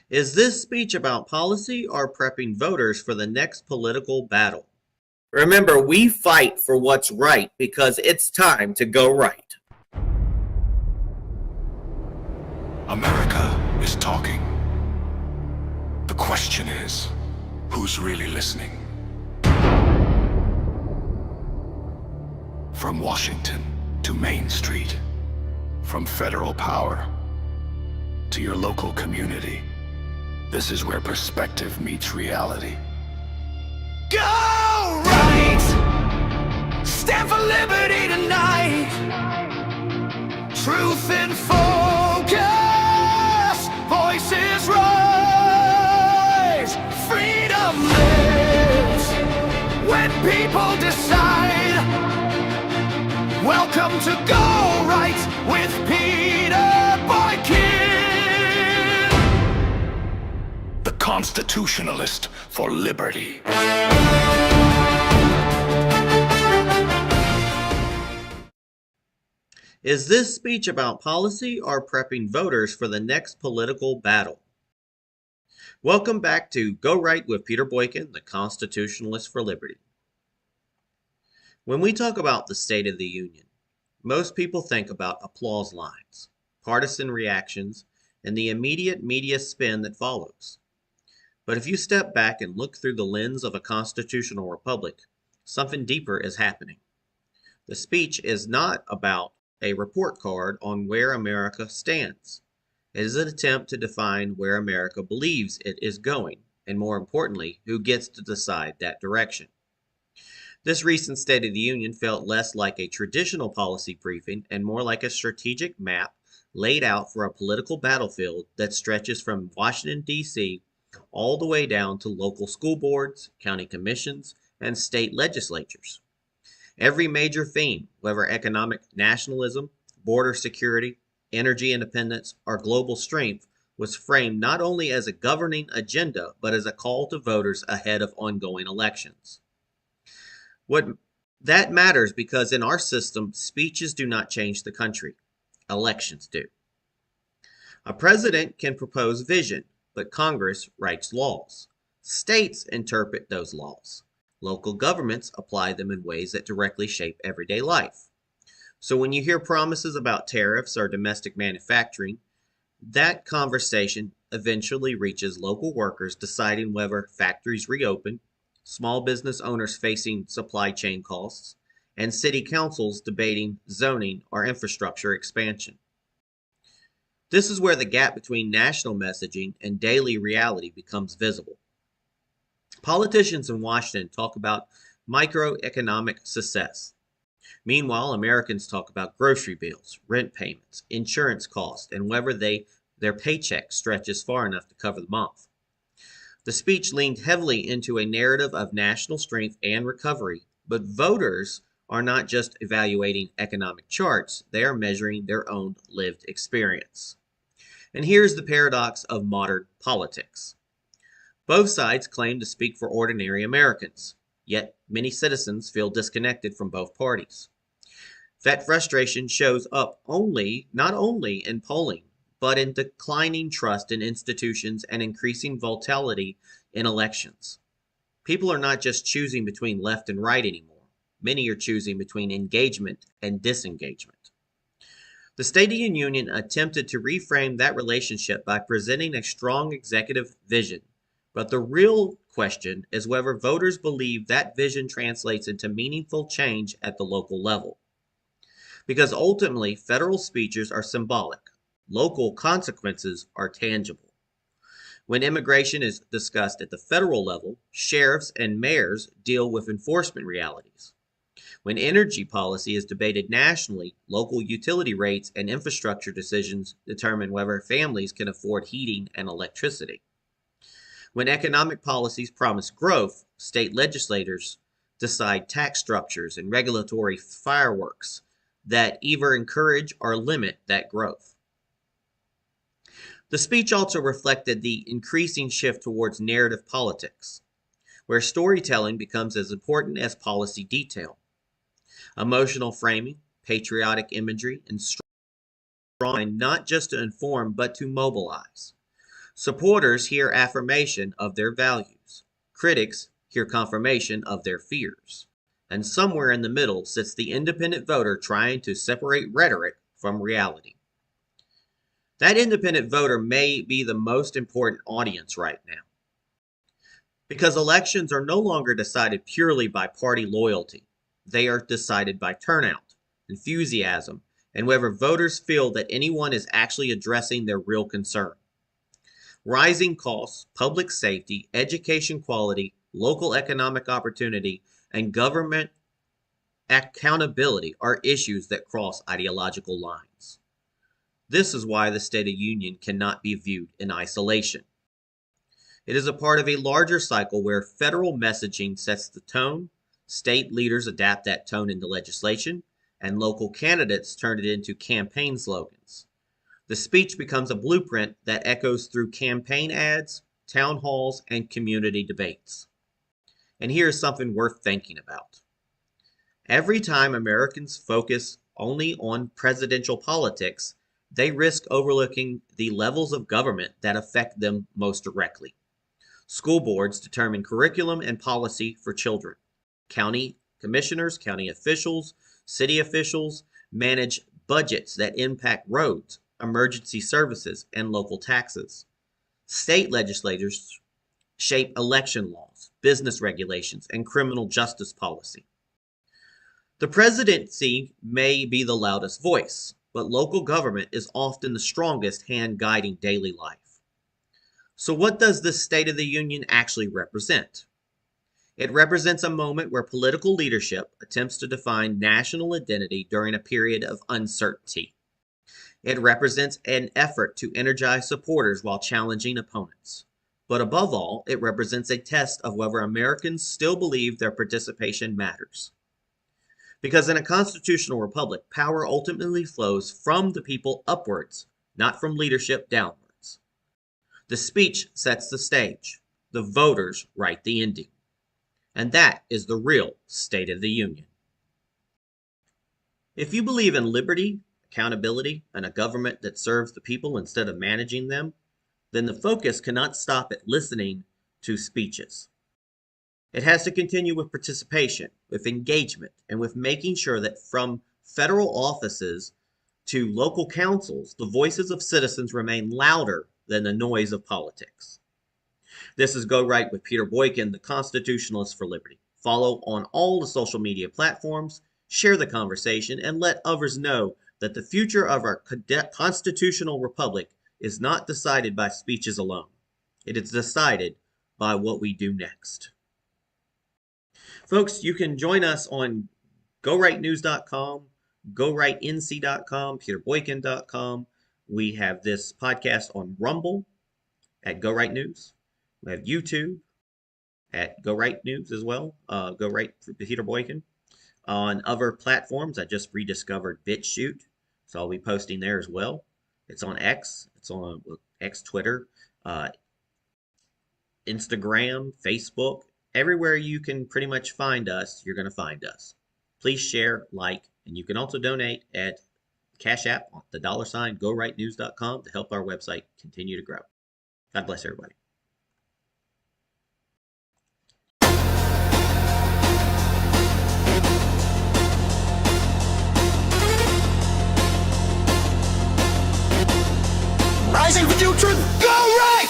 Is this speech about policy or prepping voters for the next political battle? Remember, we fight for what's right because it's time to go right. America is talking. The question is, who's really listening? From Washington to Main Street, from federal power to your local community, this is where perspective meets reality. Go right! Stand for liberty tonight! Truth in focus! Voices rise! Freedom lives when people decide. Welcome to Go Right with Peter Boykin, the Constitutionalist for liberty. Is this speech about policy or prepping voters for the next political battle? Welcome back to Go Right with Peter Boykin, the Constitutionalist for liberty. When we talk about the State of the Union, most people think about applause lines, partisan reactions, and the immediate media spin that follows. But if you step back and look through the lens of a constitutional republic, something deeper is happening. The speech is not about a report card on where America stands. It is an attempt to define where America believes it is going, and more importantly, who gets to decide that direction. This recent State of the Union felt less like a traditional policy briefing and more like a strategic map laid out for a political battlefield that stretches from Washington, D.C. all the way down to local school boards, county commissions, and state legislatures. Every major theme, whether economic nationalism, border security, energy independence, or global strength, was framed not only as a governing agenda, but as a call to voters ahead of ongoing elections. That matters because in our system, speeches do not change the country. Elections do. A president can propose vision, but Congress writes laws. States interpret those laws. Local governments apply them in ways that directly shape everyday life. So when you hear promises about tariffs or domestic manufacturing, that conversation eventually reaches local workers deciding whether factories reopen, small business owners facing supply chain costs, and city councils debating zoning or infrastructure expansion. This is where the gap between national messaging and daily reality becomes visible. Politicians in Washington talk about microeconomic success. Meanwhile, Americans talk about grocery bills, rent payments, insurance costs, and whether their paycheck stretches far enough to cover the month. The speech leaned heavily into a narrative of national strength and recovery, but voters are not just evaluating economic charts, they are measuring their own lived experience. And here's the paradox of modern politics. Both sides claim to speak for ordinary Americans, yet many citizens feel disconnected from both parties. That frustration shows up not only in polling, but in declining trust in institutions and increasing volatility in elections. People are not just choosing between left and right anymore. Many are choosing between engagement and disengagement. The State of the Union attempted to reframe that relationship by presenting a strong executive vision, but the real question is whether voters believe that vision translates into meaningful change at the local level. Because ultimately, federal speeches are symbolic. Local consequences are tangible. When immigration is discussed at the federal level, sheriffs and mayors deal with enforcement realities. When energy policy is debated nationally, local utility rates and infrastructure decisions determine whether families can afford heating and electricity. When economic policies promise growth, state legislators decide tax structures and regulatory fireworks that either encourage or limit that growth. The speech also reflected the increasing shift towards narrative politics, where storytelling becomes as important as policy detail. Emotional framing, patriotic imagery, and strong not just to inform but to mobilize. Supporters hear affirmation of their values. Critics hear confirmation of their fears. And somewhere in the middle sits the independent voter trying to separate rhetoric from reality. That independent voter may be the most important audience right now, because elections are no longer decided purely by party loyalty. They are decided by turnout, enthusiasm, and whether voters feel that anyone is actually addressing their real concern. Rising costs, public safety, education quality, local economic opportunity, and government accountability are issues that cross ideological lines. This is why the State of the Union cannot be viewed in isolation. It is a part of a larger cycle where federal messaging sets the tone, state leaders adapt that tone into legislation, and local candidates turn it into campaign slogans. The speech becomes a blueprint that echoes through campaign ads, town halls, and community debates. And here's something worth thinking about. Every time Americans focus only on presidential politics, they risk overlooking the levels of government that affect them most directly. School boards determine curriculum and policy for children. County commissioners, county officials, city officials manage budgets that impact roads, emergency services, and local taxes. State legislators shape election laws, business regulations, and criminal justice policy. The presidency may be the loudest voice, but local government is often the strongest hand guiding daily life. So what does this State of the Union actually represent? It represents a moment where political leadership attempts to define national identity during a period of uncertainty. It represents an effort to energize supporters while challenging opponents. But above all, it represents a test of whether Americans still believe their participation matters. Because in a constitutional republic, power ultimately flows from the people upwards, not from leadership downwards. The speech sets the stage. The voters write the ending. And that is the real State of the Union. If you believe in liberty, accountability, and a government that serves the people instead of managing them, then the focus cannot stop at listening to speeches. It has to continue with participation, with engagement, and with making sure that from federal offices to local councils, the voices of citizens remain louder than the noise of politics. This is Go Right with Peter Boykin, the Constitutionalist for Liberty. Follow on all the social media platforms, share the conversation, and let others know that the future of our constitutional republic is not decided by speeches alone. It is decided by what we do next. Folks, you can join us on GoRightNews.com, GoRightNC.com, PeterBoykin.com. We have this podcast on Rumble at Go Right News. We have YouTube at Go Right News as well, Go Right for Peter Boykin. On other platforms, I just rediscovered BitChute, so I'll be posting there as well. It's on X, it's on X Twitter, Instagram, Facebook. Everywhere you can pretty much find us, you're going to find us. Please share, like, and you can also donate at Cash App on the $ GoRightNews.com to help our website continue to grow. God bless everybody. Rising for future, go right!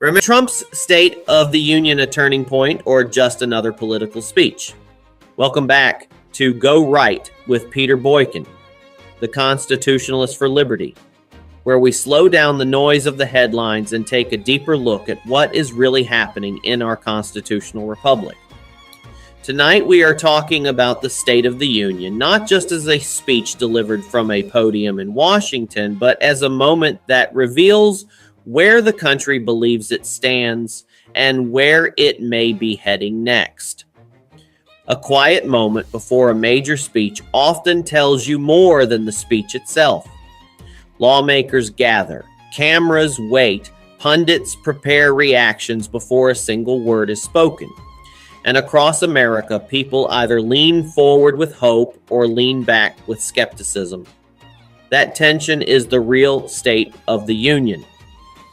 Remember, Trump's State of the Union a turning point or just another political speech? Welcome back to Go Right with Peter Boykin, the Constitutionalist for Liberty, where we slow down the noise of the headlines and take a deeper look at what is really happening in our constitutional republic. Tonight we are talking about the State of the Union, not just as a speech delivered from a podium in Washington, but as a moment that reveals where the country believes it stands and where it may be heading next. A quiet moment before a major speech often tells you more than the speech itself. Lawmakers gather, cameras wait, pundits prepare reactions before a single word is spoken. And across America, people either lean forward with hope or lean back with skepticism. That tension is the real state of the union.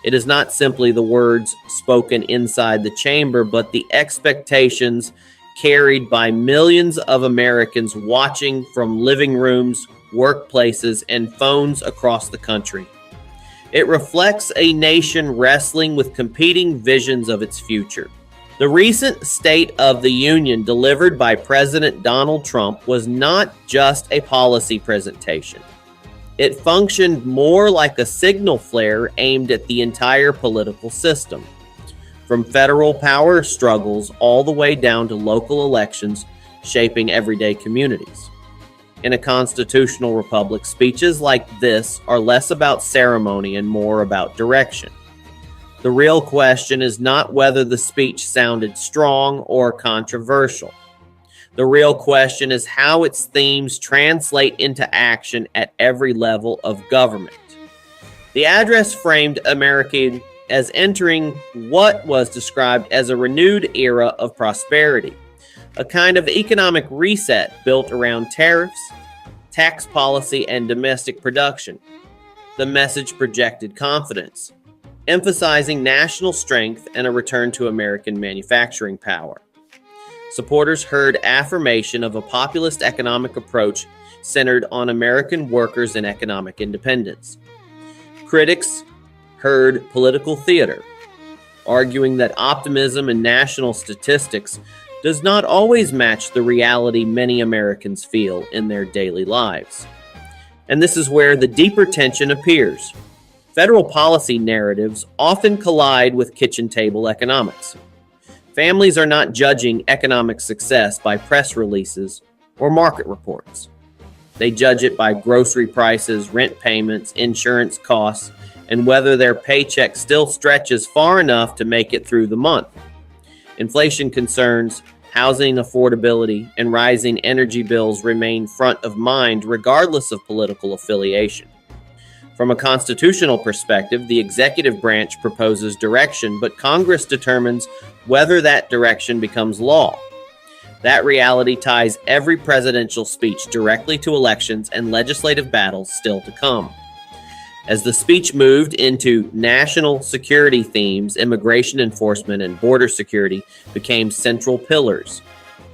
It is not simply the words spoken inside the chamber, but the expectations carried by millions of Americans watching from living rooms, workplaces, and phones across the country. It reflects a nation wrestling with competing visions of its future. The recent State of the Union delivered by President Donald Trump was not just a policy presentation. It functioned more like a signal flare aimed at the entire political system, from federal power struggles all the way down to local elections shaping everyday communities. In a constitutional republic, speeches like this are less about ceremony and more about direction. The real question is not whether the speech sounded strong or controversial. The real question is how its themes translate into action at every level of government. The address framed America as entering what was described as a renewed era of prosperity, a kind of economic reset built around tariffs, tax policy, and domestic production. The message projected confidence, emphasizing national strength and a return to American manufacturing power. Supporters heard affirmation of a populist economic approach centered on American workers and economic independence. Critics heard political theater, arguing that optimism and national statistics does not always match the reality many Americans feel in their daily lives. And this is where the deeper tension appears. Federal policy narratives often collide with kitchen table economics. Families are not judging economic success by press releases or market reports. They judge it by grocery prices, rent payments, insurance costs, and whether their paycheck still stretches far enough to make it through the month. Inflation concerns, housing affordability, and rising energy bills remain front of mind regardless of political affiliation. From a constitutional perspective, the executive branch proposes direction, but Congress determines whether that direction becomes law. That reality ties every presidential speech directly to elections and legislative battles still to come. As the speech moved into national security themes, immigration enforcement and border security became central pillars,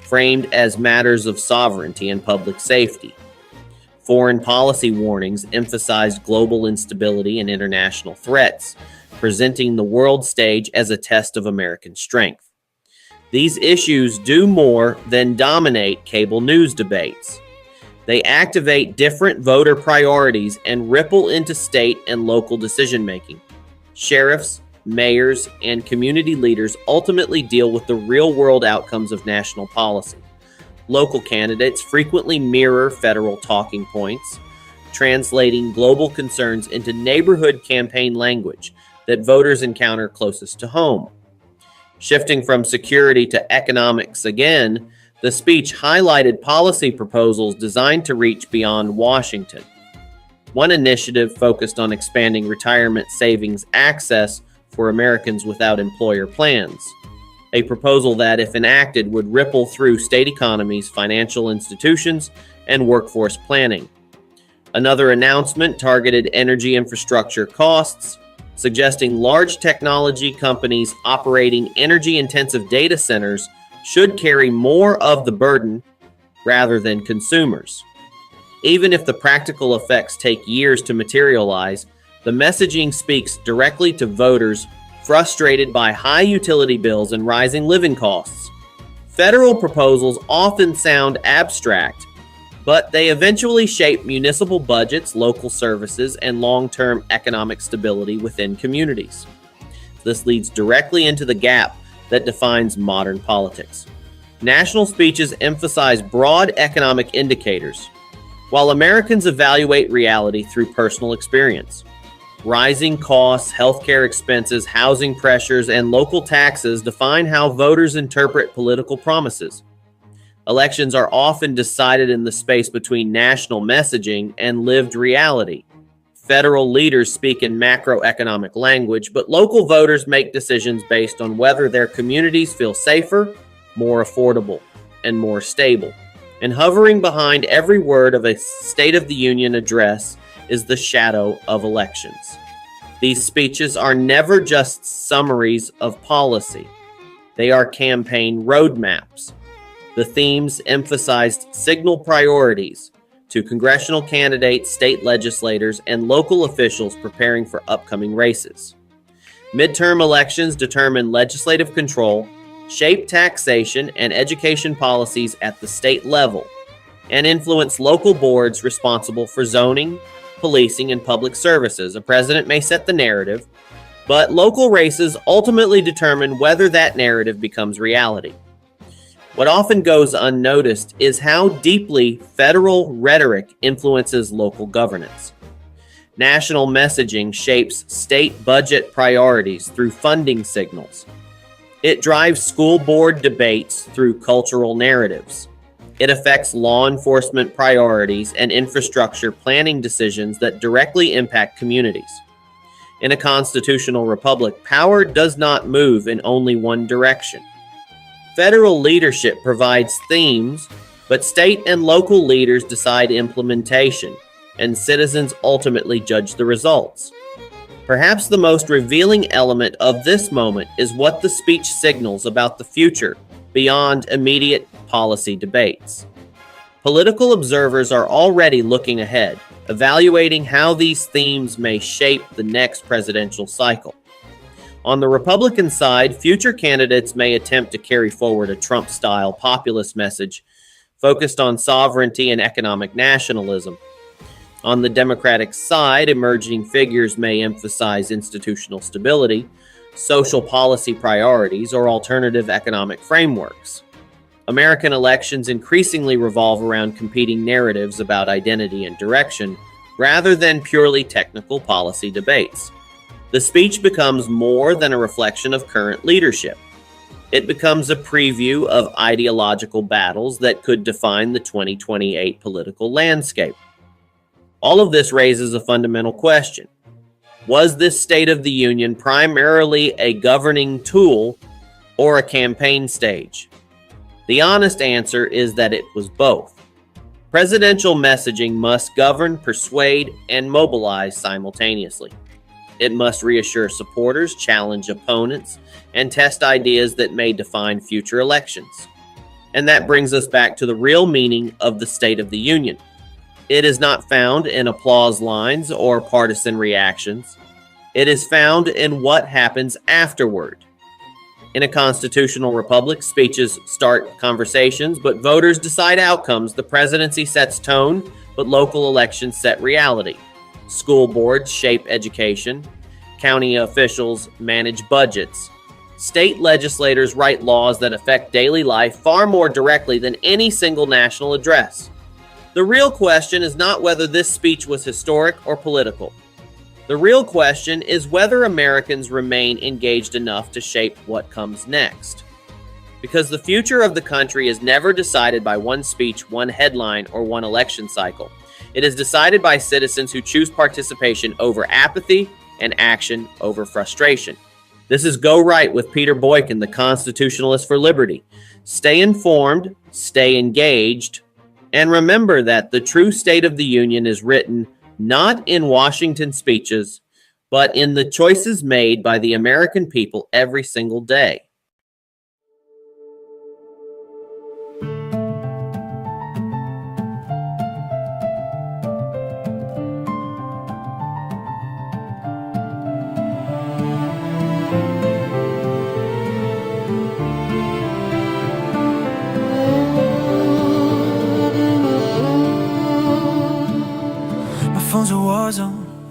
framed as matters of sovereignty and public safety. Foreign policy warnings emphasized global instability and international threats, presenting the world stage as a test of American strength. These issues do more than dominate cable news debates. They activate different voter priorities and ripple into state and local decision-making. Sheriffs, mayors, and community leaders ultimately deal with the real-world outcomes of national policy. Local candidates frequently mirror federal talking points, translating global concerns into neighborhood campaign language that voters encounter closest to home. Shifting from security to economics again, the speech highlighted policy proposals designed to reach beyond Washington. One initiative focused on expanding retirement savings access for Americans without employer plans, a proposal that, if enacted, would ripple through state economies, financial institutions, and workforce planning. Another announcement targeted energy infrastructure costs, suggesting large technology companies operating energy-intensive data centers should carry more of the burden rather than consumers. Even if the practical effects take years to materialize, the messaging speaks directly to voters frustrated by high utility bills and rising living costs. Federal proposals often sound abstract, but they eventually shape municipal budgets, local services, and long-term economic stability within communities. This leads directly into the gap that defines modern politics. National speeches emphasize broad economic indicators, while Americans evaluate reality through personal experience. Rising costs, healthcare expenses, housing pressures, and local taxes define how voters interpret political promises. Elections are often decided in the space between national messaging and lived reality. Federal leaders speak in macroeconomic language, but local voters make decisions based on whether their communities feel safer, more affordable, and more stable. And hovering behind every word of a State of the Union address is the shadow of elections. These speeches are never just summaries of policy. They are campaign roadmaps. The themes emphasized signal priorities to congressional candidates, state legislators, and local officials preparing for upcoming races. Midterm elections determine legislative control, shape taxation and education policies at the state level, and influence local boards responsible for zoning, policing, and public services. A president may set the narrative, but local races ultimately determine whether that narrative becomes reality. What often goes unnoticed is how deeply federal rhetoric influences local governance. National messaging shapes state budget priorities through funding signals. It drives school board debates through cultural narratives. It affects law enforcement priorities and infrastructure planning decisions that directly impact communities. In a constitutional republic, power does not move in only one direction. Federal leadership provides themes, but state and local leaders decide implementation, and citizens ultimately judge the results. Perhaps the most revealing element of this moment is what the speech signals about the future beyond immediate policy debates. Political observers are already looking ahead, evaluating how these themes may shape the next presidential cycle. On the Republican side, future candidates may attempt to carry forward a Trump-style populist message focused on sovereignty and economic nationalism. On the Democratic side, emerging figures may emphasize institutional stability, social policy priorities, or alternative economic frameworks. American elections increasingly revolve around competing narratives about identity and direction, rather than purely technical policy debates. The speech becomes more than a reflection of current leadership. It becomes a preview of ideological battles that could define the 2028 political landscape. All of this raises a fundamental question. Was this State of the Union primarily a governing tool or a campaign stage? The honest answer is that it was both. Presidential messaging must govern, persuade, and mobilize simultaneously. It must reassure supporters, challenge opponents, and test ideas that may define future elections. And that brings us back to the real meaning of the State of the Union. It is not found in applause lines or partisan reactions. It is found in what happens afterward. In a constitutional republic, speeches start conversations, but voters decide outcomes. The presidency sets tone, but local elections set reality. School boards shape education. County officials manage budgets. State legislators write laws that affect daily life far more directly than any single national address. The real question is not whether this speech was historic or political. The real question is whether Americans remain engaged enough to shape what comes next. Because the future of the country is never decided by one speech, one headline, or one election cycle. It is decided by citizens who choose participation over apathy and action over frustration. This is Go Right with Peter Boykin, the Constitutionalist for Liberty. Stay informed, stay engaged, and remember that the true State of the Union is written not in Washington speeches, but in the choices made by the American people every single day.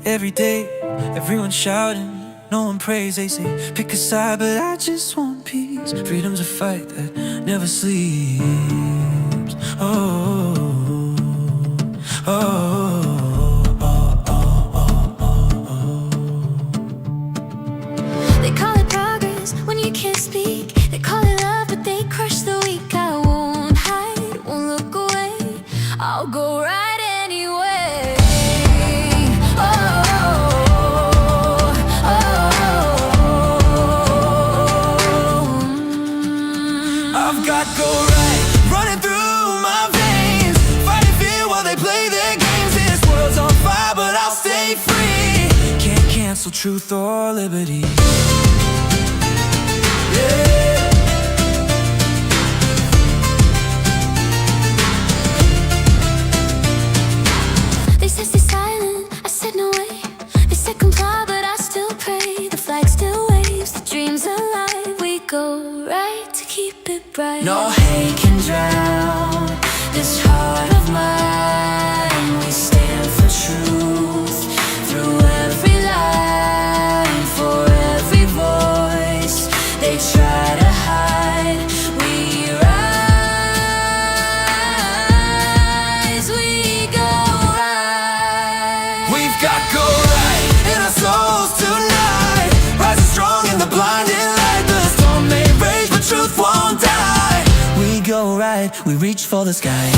every day, everyone shouting, no one prays. They say, pick a side, but I just want peace. Freedom's a fight that never sleeps. Oh, oh, oh, oh, oh, oh. They call it progress when you can't speak. They call it love, but they crush the weak. I won't hide, won't look away. I'll go right anyway. Oh, oh, oh. I've got go right running through my veins, fighting fear while they play their games. This world's on fire, but I'll stay free. Can't cancel truth or liberty. Yeah. They said stay silent, I said no way. They said comply, but I still pray. The flag still waves, the dream's alive. We go right to keep it bright. No hate can drown this heart of mine. We stand for truth through every line, for every voice they try to hide. We rise, we go right. We've got go right in our souls tonight, rising strong in the blinding light. The storm may rage, but truth won't die. We go right, we reach for the sky.